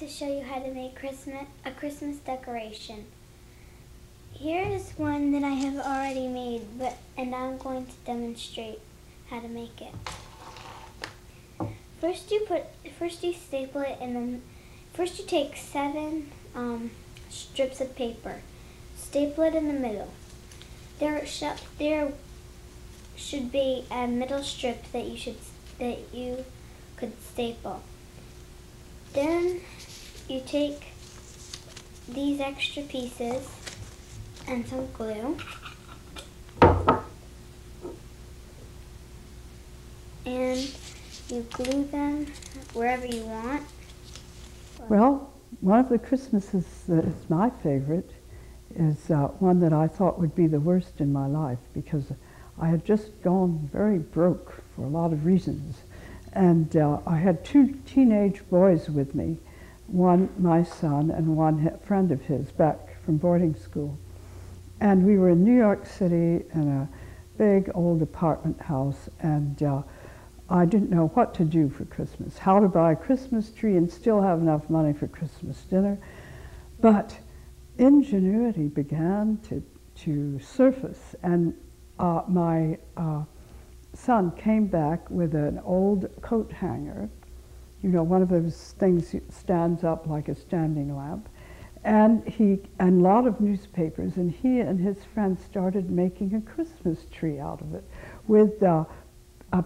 to show you how to make a Christmas decoration. Here is one that I have already made, and I'm going to demonstrate how to make it. First you staple it, and then first you take 7 strips of paper, staple it in the middle. There should be a middle strip that you could staple. Then you take these extra pieces and some glue, and you glue them wherever you want. Well, one of the Christmases that is my favorite is one that I thought would be the worst in my life, because I had just gone very broke for a lot of reasons. And I had 2 teenage boys with me, one my son and one friend of his back from boarding school. And we were in New York City in a big old apartment house, and I didn't know what to do for Christmas, how to buy a Christmas tree and still have enough money for Christmas dinner. But ingenuity began to surface, and my son came back with an old coat hanger, you know, one of those things that stands up like a standing lamp, and a lot of newspapers, and he and his friends started making a Christmas tree out of it with a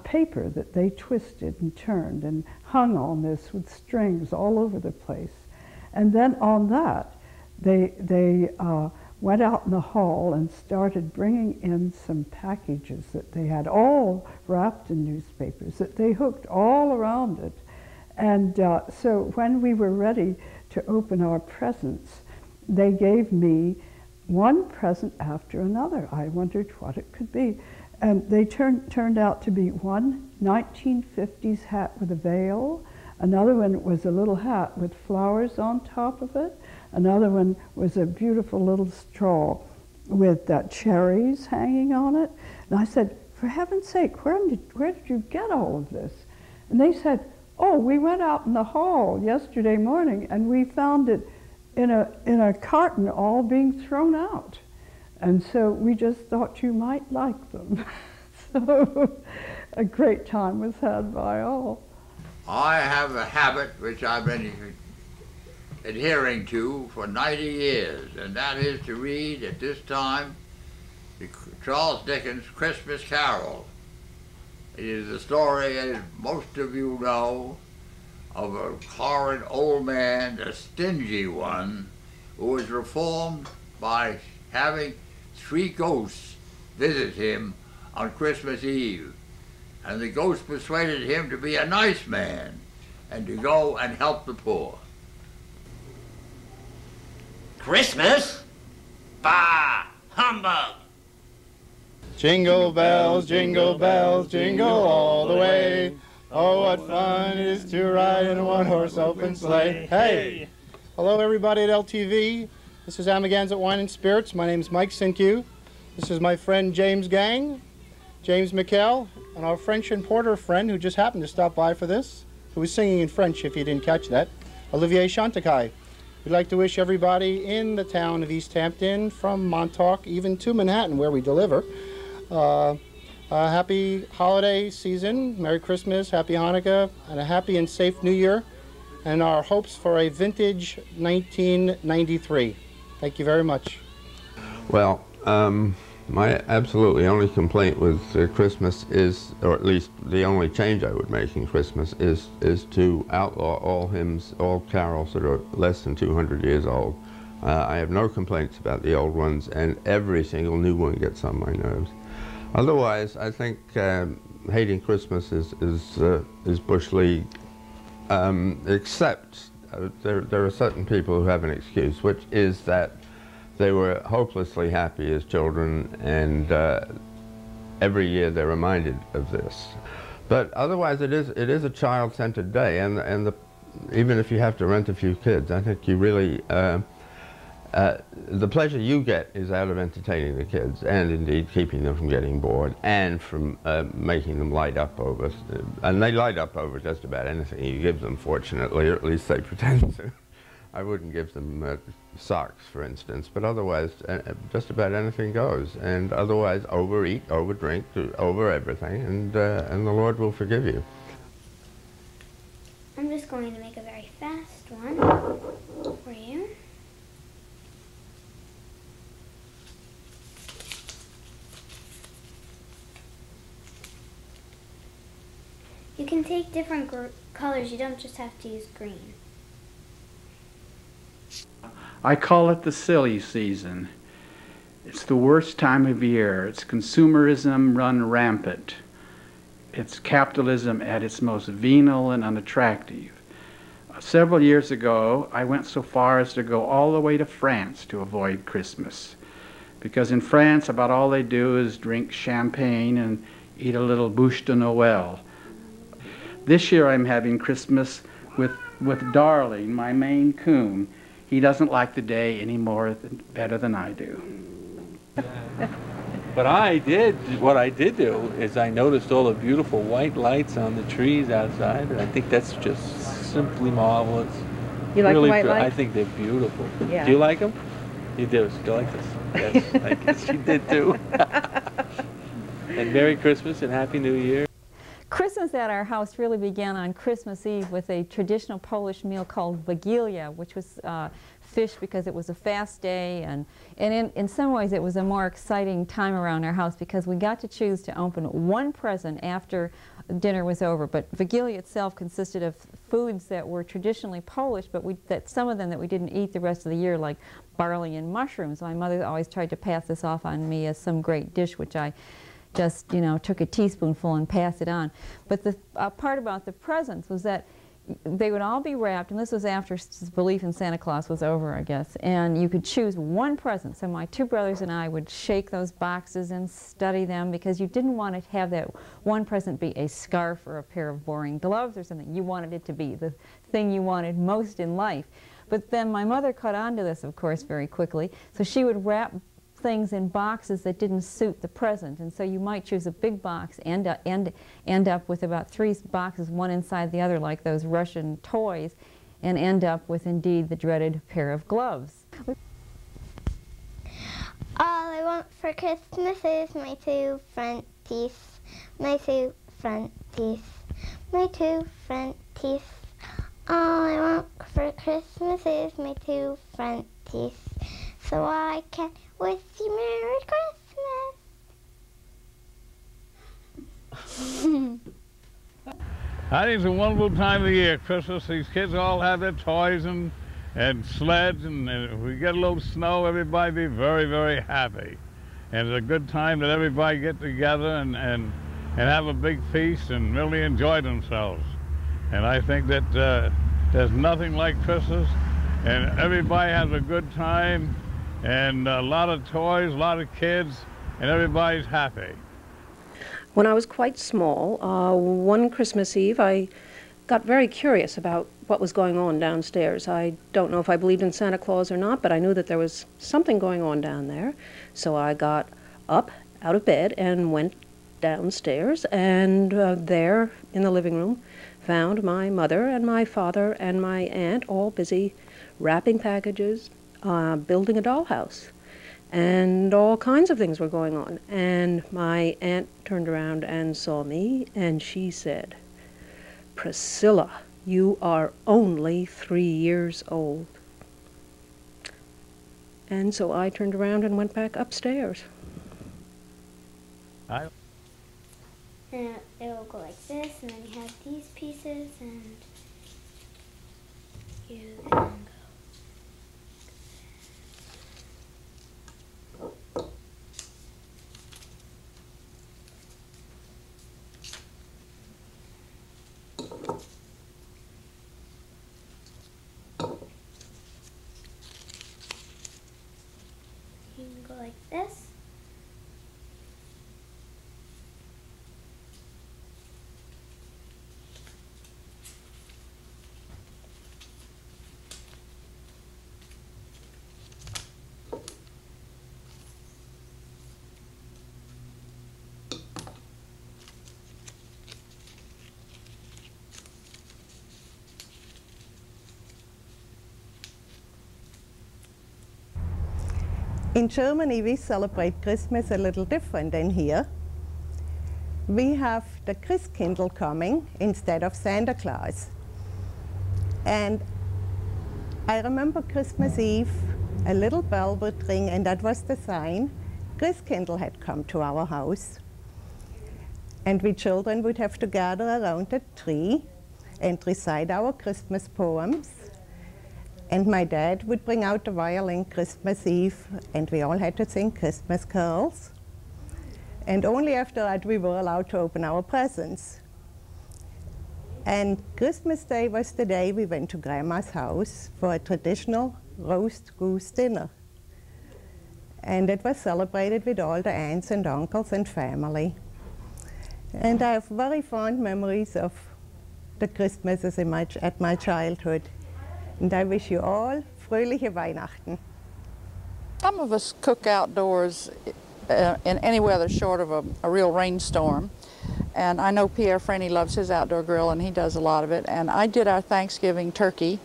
paper that they twisted and turned and hung on this with strings all over the place. And then on that, they went out in the hall and started bringing in some packages that they had all wrapped in newspapers that they hooked all around it. And so when we were ready to open our presents, they gave me one present after another. I wondered what it could be. And they turned out to be one 1950s hat with a veil. Another one was a little hat with flowers on top of it. Another one was a beautiful little straw with cherries hanging on it. And I said, for heaven's sake, where did you get all of this? And they said, oh, we went out in the hall yesterday morning and we found it in a carton all being thrown out. And so we just thought you might like them. So a great time was had by all. I have a habit which I've been adhering to for 90 years, and that is to read at this time Charles Dickens' Christmas Carol. It is a story, as most of you know, of a horrid old man, a stingy one, who was reformed by having 3 ghosts visit him on Christmas Eve. And the ghost persuaded him to be a nice man and to go and help the poor. Christmas? Bah! Humbug! Jingle bells, jingle all the way. Oh, what fun it is to ride in a one-horse open sleigh. Hey! Hello, everybody at LTV. This is Amagansett Wine and Spirits. My name is Mike Sinkyu. This is my friend James Gang, James McKell, and our French importer friend who just happened to stop by for this, who was singing in French if you didn't catch that, Olivier Chantecaille. We'd like to wish everybody in the town of East Hampton, from Montauk even to Manhattan where we deliver, a happy holiday season, Merry Christmas, Happy Hanukkah, and a happy and safe New Year, and our hopes for a vintage 1993. Thank you very much. Well, my absolutely only complaint with Christmas is, or at least the only change I would make in Christmas is to outlaw all hymns, all carols that are less than 200 years old. I have no complaints about the old ones, and every single new one gets on my nerves. Otherwise, I think hating Christmas is Bush League, except there are certain people who have an excuse, which is that they were hopelessly happy as children, and every year they're reminded of this. But otherwise, it is a child-centered day, and even if you have to rent a few kids, I think you really the pleasure you get is out of entertaining the kids, and indeed keeping them from getting bored, and from making them light up over, and they light up over just about anything you give them, fortunately, or at least they pretend to. I wouldn't give them socks, for instance, but otherwise just about anything goes. And otherwise overeat, overdrink, over everything, and the Lord will forgive you. I'm just going to make a very fast one for you. You can take different colors, you don't just have to use green. I call it the silly season. It's the worst time of year. It's consumerism run rampant. It's capitalism at its most venal and unattractive. Several years ago, I went so far as to go all the way to France to avoid Christmas. Because in France, about all they do is drink champagne and eat a little bûche de Noël. This year I'm having Christmas with Darling, my Maine Coon. He doesn't like the day any better than I do. But what I did do is I noticed all the beautiful white lights on the trees outside, and I think that's just simply marvelous. You like really the white lights? I think they're beautiful. Yeah. Do you like them? You do. Do you like this? Yes, I guess you did too. And Merry Christmas and Happy New Year. Christmas at our house really began on Christmas Eve with a traditional Polish meal called Wigilia, which was fish because it was a fast day, and in some ways it was a more exciting time around our house because we got to choose to open one present after dinner was over. But Wigilia itself consisted of foods that were traditionally Polish, but some of them that we didn't eat the rest of the year, like barley and mushrooms. My mother always tried to pass this off on me as some great dish, which I just, you know, took a teaspoonful and passed it on. But the part about the presents was that they would all be wrapped, and this was after belief in Santa Claus was over, I guess, and you could choose one present. So my two brothers and I would shake those boxes and study them because you didn't want to have that one present be a scarf or a pair of boring gloves or something. You wanted it to be the thing you wanted most in life. But then my mother caught on to this, of course, very quickly, so she would wrap things in boxes that didn't suit the present, and so you might choose a big box and end up with about 3 boxes, one inside the other, like those Russian toys, and end up with indeed the dreaded pair of gloves. All I want for Christmas is my 2 front teeth, my 2 front teeth, my 2 front teeth. All I want for Christmas is my 2 front teeth, so I can wish you Merry Christmas. I think it's a wonderful time of the year, Christmas. These kids all have their toys and sleds, and if we get a little snow, everybody be very, very happy. And it's a good time that everybody get together and have a big feast and really enjoy themselves. And I think that there's nothing like Christmas, and everybody has a good time, and a lot of toys, a lot of kids, and everybody's happy. When I was quite small, one Christmas Eve, I got very curious about what was going on downstairs. I don't know if I believed in Santa Claus or not, but I knew that there was something going on down there. So I got up out of bed and went downstairs, and there in the living room found my mother and my father and my aunt all busy wrapping packages, building a dollhouse. And all kinds of things were going on. And my aunt turned around and saw me, and she said, "Priscilla, you are only 3 years old." And so I turned around and went back upstairs. And it will go like this, and then you have these pieces, and you can go. You can go like this. In Germany, we celebrate Christmas a little different than here. We have the Christkindl coming instead of Santa Claus. And I remember Christmas Eve, a little bell would ring, and that was the sign Christkindl had come to our house. And we children would have to gather around the tree and recite our Christmas poems. And my dad would bring out the violin Christmas Eve, and we all had to sing Christmas carols. And only after that we were allowed to open our presents. And Christmas Day was the day we went to Grandma's house for a traditional roast goose dinner. And it was celebrated with all the aunts and uncles and family. And I have very fond memories of the Christmases at my childhood. And I wish you all fröhliche Weihnachten. Some of us cook outdoors in any weather short of a real rainstorm. And I know Pierre Franny loves his outdoor grill, and he does a lot of it. And I did our Thanksgiving turkey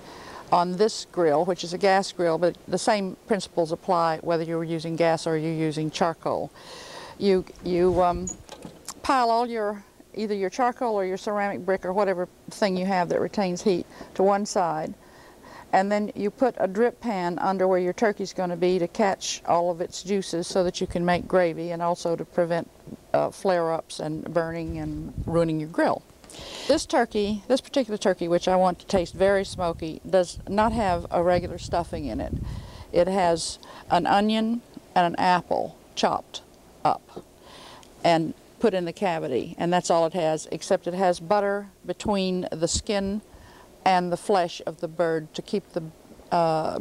on this grill, which is a gas grill, but the same principles apply whether you're using gas or you're using charcoal. You pile all either your charcoal or your ceramic brick or whatever thing you have that retains heat to one side. And then you put a drip pan under where your turkey's going to be to catch all of its juices so that you can make gravy, and also to prevent flare-ups and burning and ruining your grill. This particular turkey, which I want to taste very smoky, does not have a regular stuffing in it. It has an onion and an apple chopped up and put in the cavity, and that's all it has, except it has butter between the skin and the flesh of the bird to keep the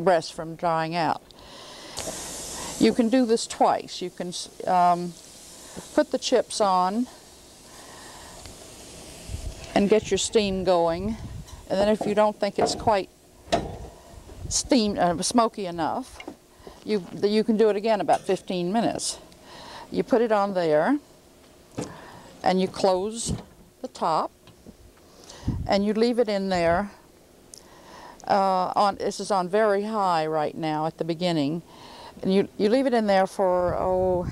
breast from drying out. You can do this twice. You can put the chips on and get your steam going, and then if you don't think it's quite smoky enough, you can do it again about 15 minutes. You put it on there, and you close the top, and you leave it in there. This is on very high right now at the beginning, and you leave it in there for,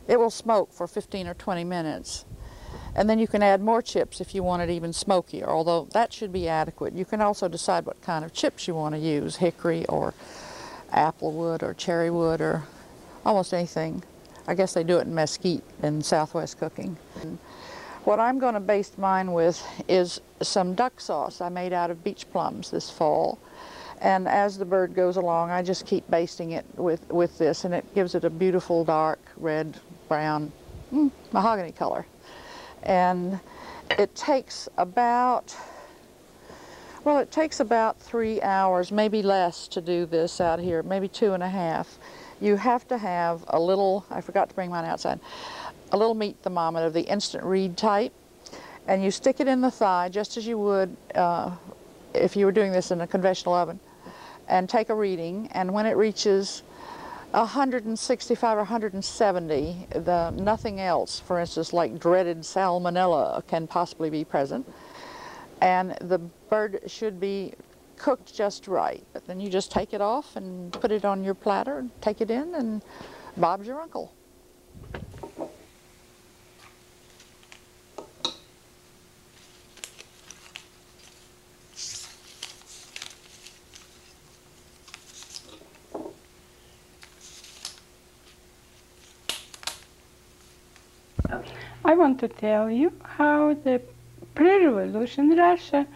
it will smoke for 15 or 20 minutes. And then you can add more chips if you want it even smokier, although that should be adequate. You can also decide what kind of chips you want to use, hickory or applewood or cherry wood or almost anything. I guess they do it in mesquite in Southwest cooking. What I'm going to baste mine with is some duck sauce I made out of beach plums this fall. And as the bird goes along, I just keep basting it with this, and it gives it a beautiful dark red, brown, mahogany color. And it takes about, well, it takes about 3 hours, maybe less, to do this out here, maybe 2.5. You have to have a little, I forgot to bring mine outside, a little meat thermometer, the instant read type, and you stick it in the thigh just as you would if you were doing this in a conventional oven, and take a reading, and when it reaches 165 or 170, nothing else, for instance, like dreaded salmonella, can possibly be present, and the bird should be cooked just right. But then you just take it off and put it on your platter and take it in, and Bob's your uncle. I want to tell you how the pre-revolution Russia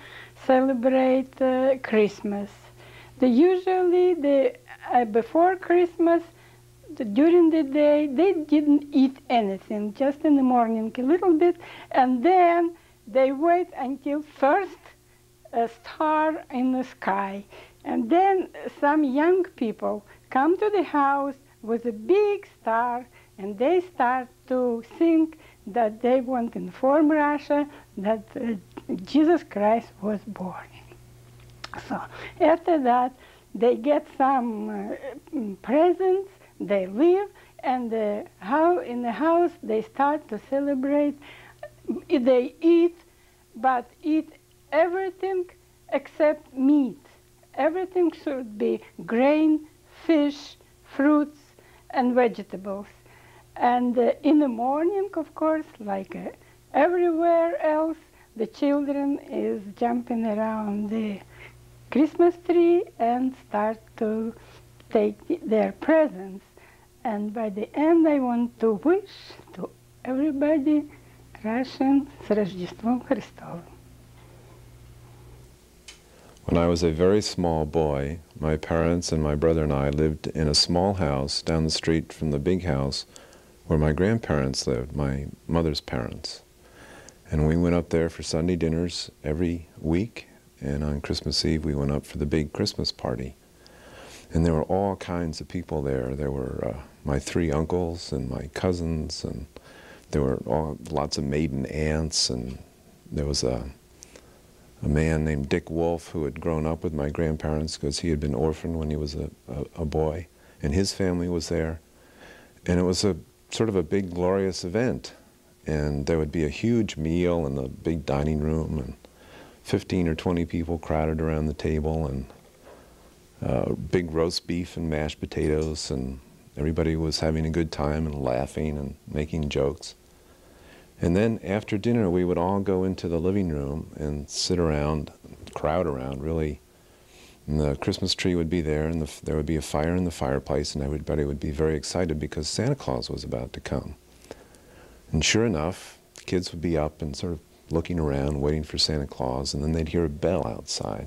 celebrate Christmas. Usually before Christmas, during the day, they didn't eat anything, just in the morning a little bit, and then they wait until first a star in the sky. And then some young people come to the house with a big star, and they start to think that they want to inform Russia that Jesus Christ was born. So after that, they get some presents, they leave, and in the house they start to celebrate. They eat, but eat everything except meat. Everything should be grain, fish, fruits, and vegetables. And in the morning, of course, like everywhere else, the children is jumping around the Christmas tree and start to take their presents. And by the end, I want to wish to everybody Russian с Рождеством Христовым. When I was a very small boy, my parents and my brother and I lived in a small house down the street from the big house where my grandparents lived, my mother's parents. And we went up there for Sunday dinners every week, and on Christmas Eve we went up for the big Christmas party. And there were all kinds of people there. There were my 3 uncles and my cousins, and there were lots of maiden aunts, and there was a man named Dick Wolf who had grown up with my grandparents because he had been orphaned when he was a boy, and his family was there. And it was a sort of a big glorious event, and there would be a huge meal in the big dining room, and 15 or 20 people crowded around the table, and big roast beef and mashed potatoes, and everybody was having a good time and laughing and making jokes. And then after dinner we would all go into the living room and sit around, crowd around really, and the Christmas tree would be there, and there would be a fire in the fireplace, and everybody would be very excited because Santa Claus was about to come. And sure enough, the kids would be up and sort of looking around, waiting for Santa Claus, and then they'd hear a bell outside,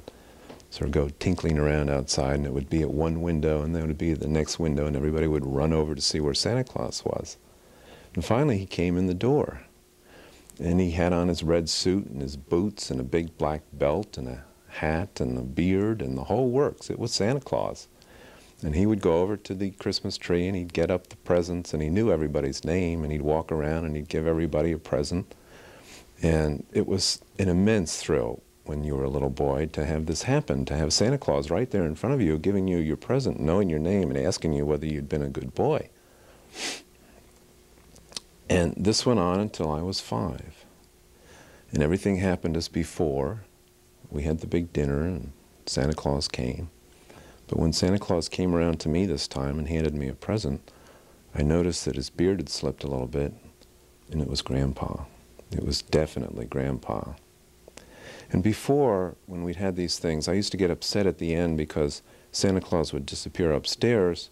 sort of go tinkling around outside, and it would be at one window, and then it would be at the next window, and everybody would run over to see where Santa Claus was. And finally he came in the door, and he had on his red suit and his boots and a big black belt and a hat and a beard and the whole works. It was Santa Claus. And he would go over to the Christmas tree and he'd get up the presents, and he knew everybody's name, and he'd walk around and he'd give everybody a present. And it was an immense thrill when you were a little boy to have this happen, to have Santa Claus right there in front of you giving you your present, knowing your name and asking you whether you'd been a good boy. And this went on until I was 5. And everything happened as before. We had the big dinner and Santa Claus came. But when Santa Claus came around to me this time and handed me a present, I noticed that his beard had slipped a little bit, and it was Grandpa. It was definitely Grandpa. And before, when we'd had these things, I used to get upset at the end because Santa Claus would disappear upstairs,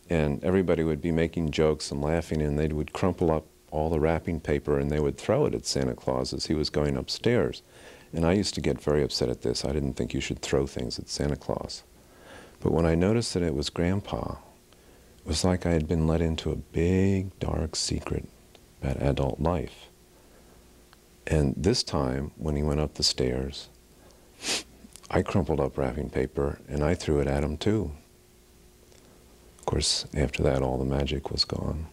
and everybody would be making jokes and laughing, and they would crumple up all the wrapping paper and they would throw it at Santa Claus as he was going upstairs. And I used to get very upset at this. I didn't think you should throw things at Santa Claus. But when I noticed that it was Grandpa, it was like I had been let into a big, dark secret about adult life. And this time, when he went up the stairs, I crumpled up wrapping paper and I threw it at him too. Of course, after that, all the magic was gone.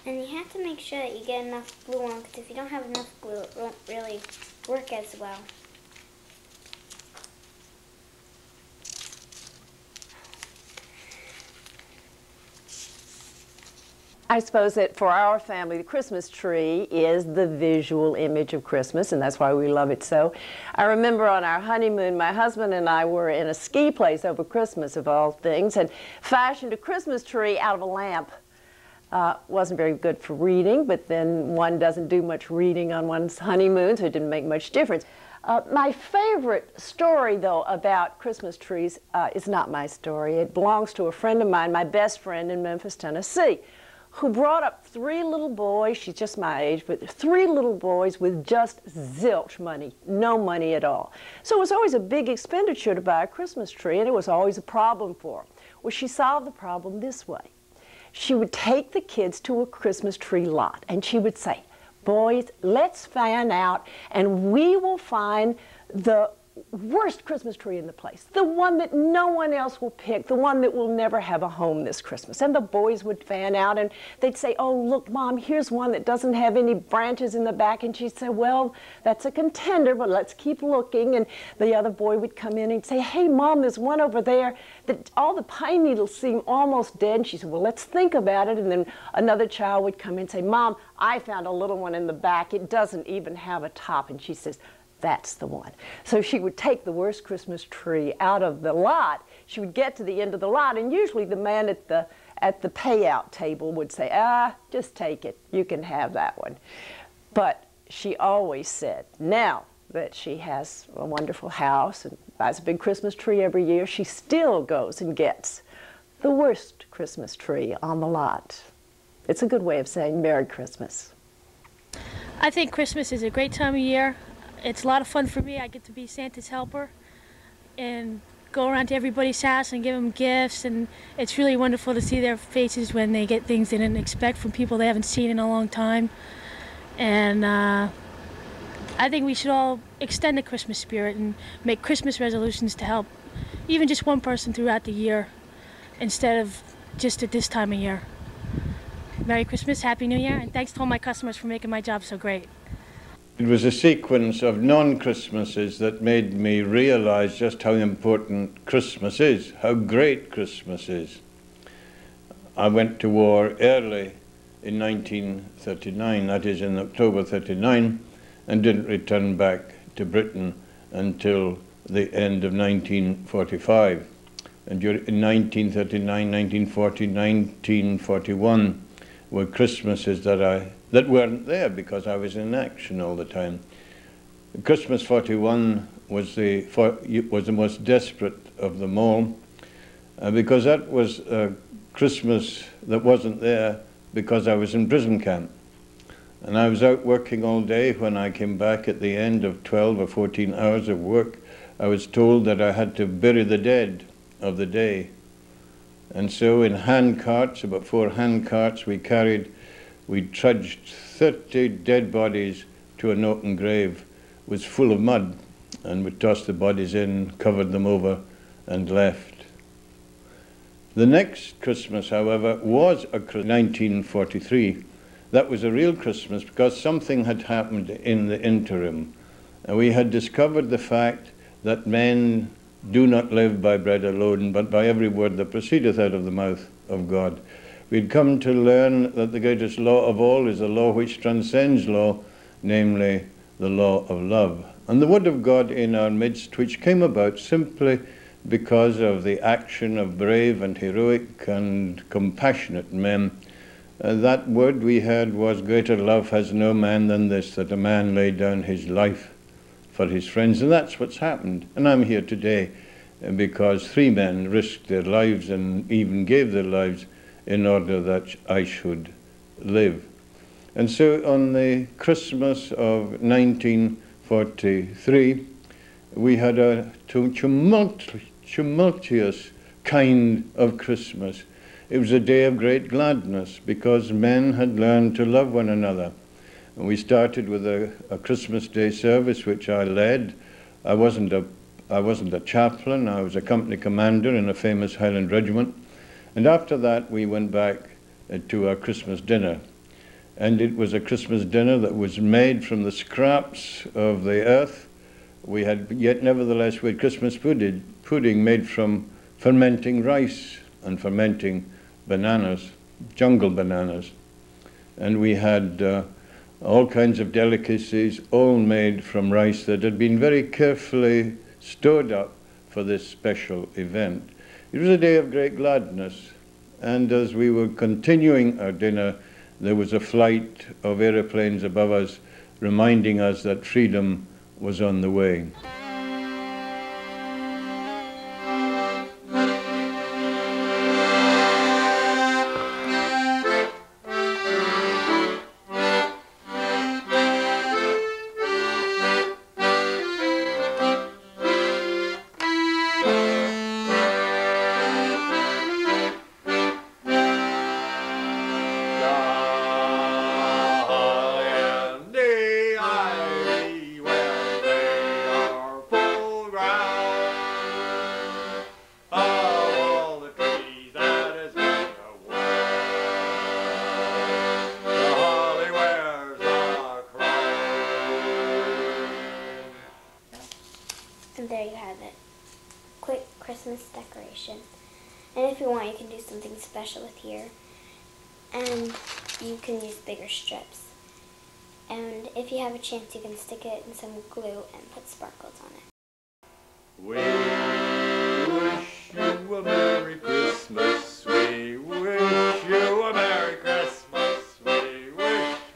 And you have to make sure that you get enough glue on, because if you don't have enough glue, it won't really work as well. I suppose that for our family, the Christmas tree is the visual image of Christmas, and that's why we love it so. I remember on our honeymoon, my husband and I were in a ski place over Christmas, of all things, and fashioned a Christmas tree out of a lamp. Wasn't very good for reading, but then one doesn't do much reading on one's honeymoon, so it didn't make much difference. My favorite story, though, about Christmas trees is not my story. It belongs to a friend of mine, my best friend in Memphis, Tennessee. who brought up 3 little boys, she's just my age, but 3 little boys with just zilch money, no money at all. So it was always a big expenditure to buy a Christmas tree, and it was always a problem for her. Well, she solved the problem this way. She would take the kids to a Christmas tree lot, and she would say, boys, let's fan out, and we will find the worst Christmas tree in the place, the one that no one else will pick, the one that will never have a home this Christmas. And the boys would fan out, and they'd say, oh, look, Mom, here's one that doesn't have any branches in the back. And she'd say, well, that's a contender, but let's keep looking. And the other boy would come in and say, hey, Mom, there's one over there that all the pine needles seem almost dead. And she said, well, let's think about it. And then another child would come in and say, Mom, I found a little one in the back. It doesn't even have a top. And she says, that's the one. So she would take the worst Christmas tree out of the lot. She would get to the end of the lot, and usually the man at the payout table would say, just take it. You can have that one. But she always said, now that she has a wonderful house and buys a big Christmas tree every year, she still goes and gets the worst Christmas tree on the lot. It's a good way of saying Merry Christmas. I think Christmas is a great time of year. It's a lot of fun for me. I get to be Santa's helper and go around to everybody's house and give them gifts, and it's really wonderful to see their faces when they get things they didn't expect from people they haven't seen in a long time. And I think we should all extend the Christmas spirit and make Christmas resolutions to help even just one person throughout the year instead of just at this time of year. Merry Christmas, Happy New Year, and thanks to all my customers for making my job so great. It was a sequence of non-Christmases that made me realize just how important Christmas is, how great Christmas is. I went to war early in 1939, that is in October 39, and didn't return back to Britain until the end of 1945. And in 1939, 1940, 1941 were Christmases that weren't there because I was in action all the time. Christmas 41 was the most desperate of them all because that was a Christmas that wasn't there because I was in prison camp. And I was out working all day. When I came back at the end of 12 or 14 hours of work, I was told that I had to bury the dead of the day. And so in hand carts, about 4 hand carts, we trudged 30 dead bodies to an open grave. It was full of mud, and we tossed the bodies in, covered them over, and left. The next Christmas, however, was 1943. That was a real Christmas because something had happened in the interim. And we had discovered the fact that men do not live by bread alone, but by every word that proceedeth out of the mouth of God. We'd come to learn that the greatest law of all is a law which transcends law, namely the law of love. And the word of God in our midst, which came about simply because of the action of brave and heroic and compassionate men, that word we heard was, greater love has no man than this, that a man lay down his life for his friends. And that's what's happened. And I'm here today because 3 men risked their lives and even gave their lives in order that I should live. And so on the Christmas of 1943, we had a tumultuous kind of Christmas. It was a day of great gladness because men had learned to love one another. And we started with a Christmas Day service which I led. I wasn't a chaplain, I was a company commander in a famous Highland regiment. And after that we went back to our Christmas dinner. And it was a Christmas dinner that was made from the scraps of the earth. We had, yet nevertheless, we had Christmas pudding made from fermenting rice and fermenting bananas, jungle bananas. And we had all kinds of delicacies, all made from rice that had been very carefully stored up for this special event. It was a day of great gladness, and as we were continuing our dinner, there was a flight of aeroplanes above us, reminding us that freedom was on the way. decoration. And if you want, you can do something special with here. And you can use bigger strips. And if you have a chance, you can stick it in some glue and put sparkles on it. We wish you a Merry Christmas. We wish you a Merry Christmas. We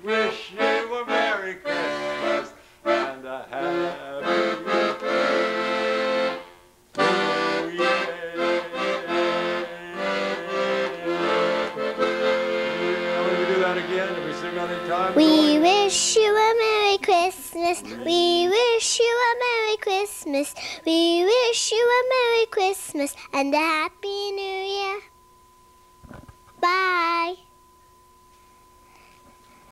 wish you a Merry Christmas and a Happy New Year. Can we do that again? Can we sing on in time? We wish you a Merry Christmas. We wish you a Merry Christmas. We wish you a Merry Christmas and a Happy New Year. Bye.